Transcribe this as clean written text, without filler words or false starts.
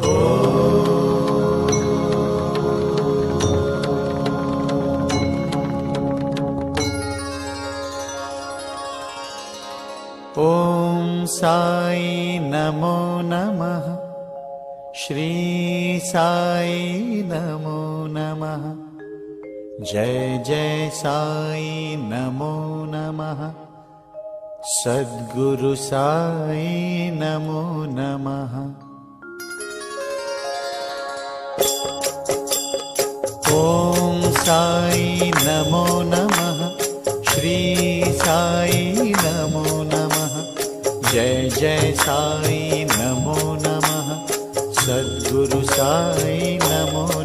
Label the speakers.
Speaker 1: ओम साई नमो नमः। श्री साई नमो नमः। जय जय साई नमो नमः। सद्गुरु साई नमो नमः। ओम साई नमो नमः। श्री साई नमो नमः। जय जय साई नमो नमः। सद्गुरु साई नमो